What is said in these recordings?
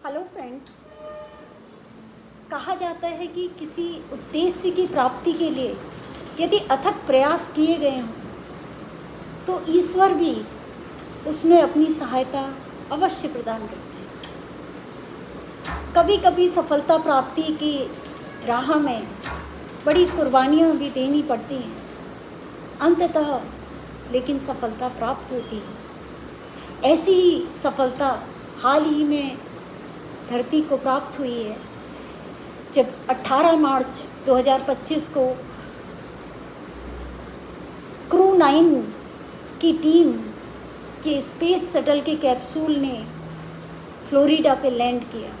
Hello friends. कहा जाता है कि किसी उद्देश्य की प्राप्ति के लिए यदि अथक प्रयास किए गए हों तो ईश्वर भी उसमें अपनी सहायता अवश्य प्रदान करते हैं। कभी कभी सफलता प्राप्ति की राह में बड़ी कुर्बानियाँ भी देनी पड़ती हैं, अंततः लेकिन सफलता प्राप्त होती है। ऐसी ही सफलता हाल ही में धरती को प्राप्त हुई है जब 18 मार्च 2025 को क्रू 9 की टीम के स्पेस शटल के कैप्सूल ने फ्लोरिडा पे लैंड किया।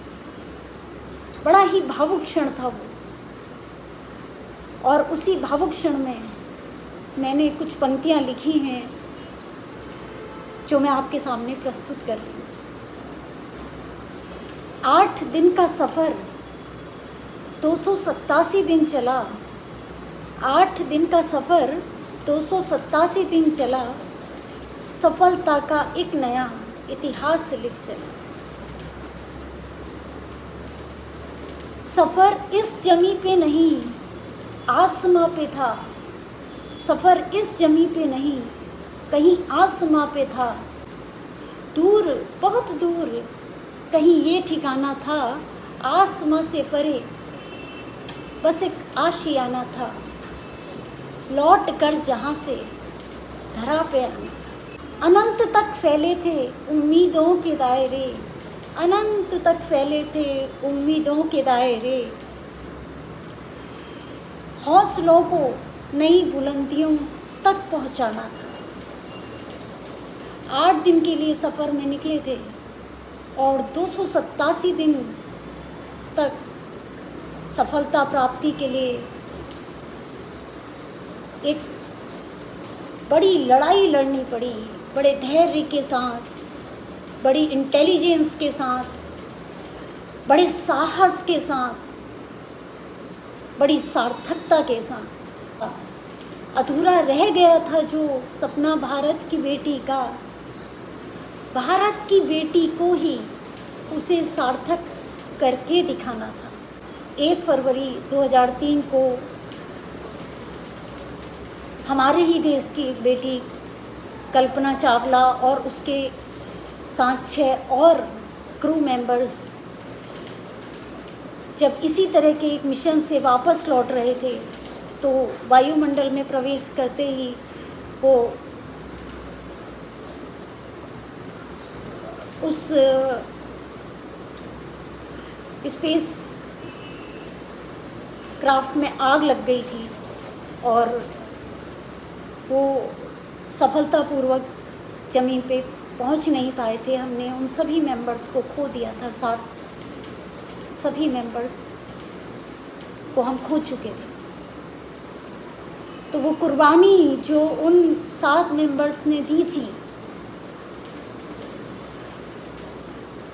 बड़ा ही भावुक क्षण था वो, और उसी भावुक क्षण में मैंने कुछ पंक्तियाँ लिखी हैं जो मैं आपके सामने प्रस्तुत कर रही हूँ। 8 दिन का सफ़र 287 दिन चला। 8 दिन का सफ़र 287 दिन चला, सफलता का एक नया इतिहास लिख चला। सफ़र इस जमी पे नहीं आसमां पे था, सफ़र इस जमी पे नहीं कहीं आसमां पे था। दूर बहुत दूर कहीं ये ठिकाना था, आसमां से परे बस एक आशियाना था। लौट कर जहाँ से धरा पे आना था। अनंत तक फैले थे उम्मीदों के दायरे, अनंत तक फैले थे उम्मीदों के दायरे। हौसलों को नई बुलंदियों तक पहुँचाना था। 8 दिन के लिए सफ़र में निकले थे और 287 दिन तक सफलता प्राप्ति के लिए एक बड़ी लड़ाई लड़नी पड़ी, बड़े धैर्य के साथ, बड़ी इंटेलिजेंस के साथ, बड़े साहस के साथ, बड़ी सार्थकता के साथ। अधूरा रह गया था जो सपना भारत की बेटी का, भारत की बेटी को ही उसे सार्थक करके दिखाना था। 1 फरवरी 2003 को हमारे ही देश की एक बेटी कल्पना चावला और उसके साथ 6 और क्रू मेंबर्स जब इसी तरह के एक मिशन से वापस लौट रहे थे तो वायुमंडल में प्रवेश करते ही वो उस स्पेस क्राफ्ट में आग लग गई थी और वो सफलतापूर्वक ज़मीन पे पहुंच नहीं पाए थे। हमने उन सभी मेंबर्स को खो दिया था, 7 सभी मेंबर्स को हम खो चुके थे। तो वो कुर्बानी जो उन 7 मेंबर्स ने दी थी,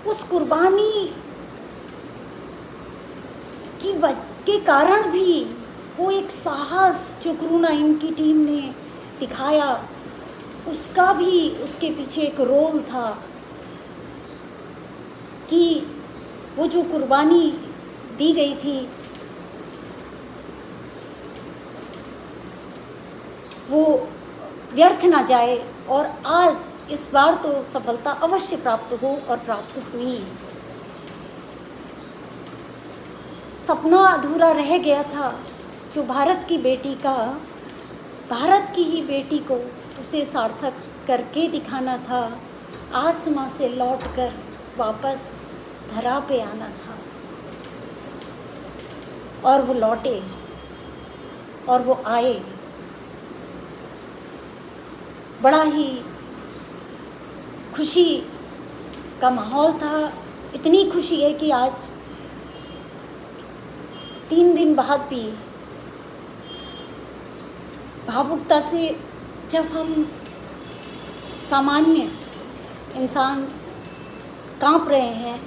उस कुर्बानी के कारण भी वो एक साहस जो क्रू 9 की टीम ने दिखाया, उसका भी उसके पीछे एक रोल था कि वो जो कुर्बानी दी गई थी वो व्यर्थ ना जाए, और आज इस बार तो सफलता अवश्य प्राप्त हो और प्राप्त हुई। सपना अधूरा रह गया था जो भारत की बेटी का, भारत की ही बेटी को उसे सार्थक करके दिखाना था। आसमां से लौटकर वापस धरा पे आना था, और वो लौटे और वो आए। बड़ा ही खुशी का माहौल था। इतनी खुशी है कि आज 3 दिन बाद भी भावुकता से, जब हम सामान्य इंसान कांप रहे हैं,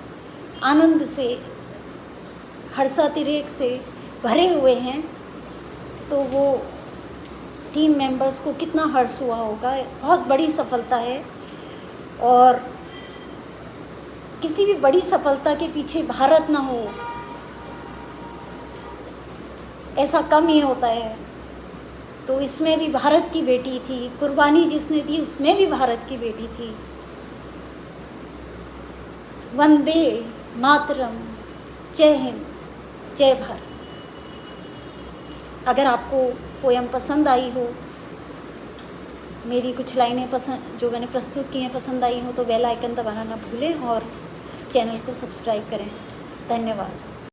आनंद से, हर्षातिरेक से भरे हुए हैं, तो वो टीम मेंबर्स को कितना हर्ष हुआ होगा। बहुत बड़ी सफलता है और किसी भी बड़ी सफलता के पीछे भारत ना हो, ऐसा कम ही होता है। तो इसमें भी भारत की बेटी थी, कुर्बानी जिसने दी उसमें भी भारत की बेटी थी। वंदे मातरम, जय हिंद, जय भारत। अगर आपको पोयम पसंद आई हो, मेरी कुछ लाइनें पसंद जो मैंने प्रस्तुत की हैं पसंद आई हो, तो बेल आइकन दबाना ना भूलें और चैनल को सब्सक्राइब करें। धन्यवाद।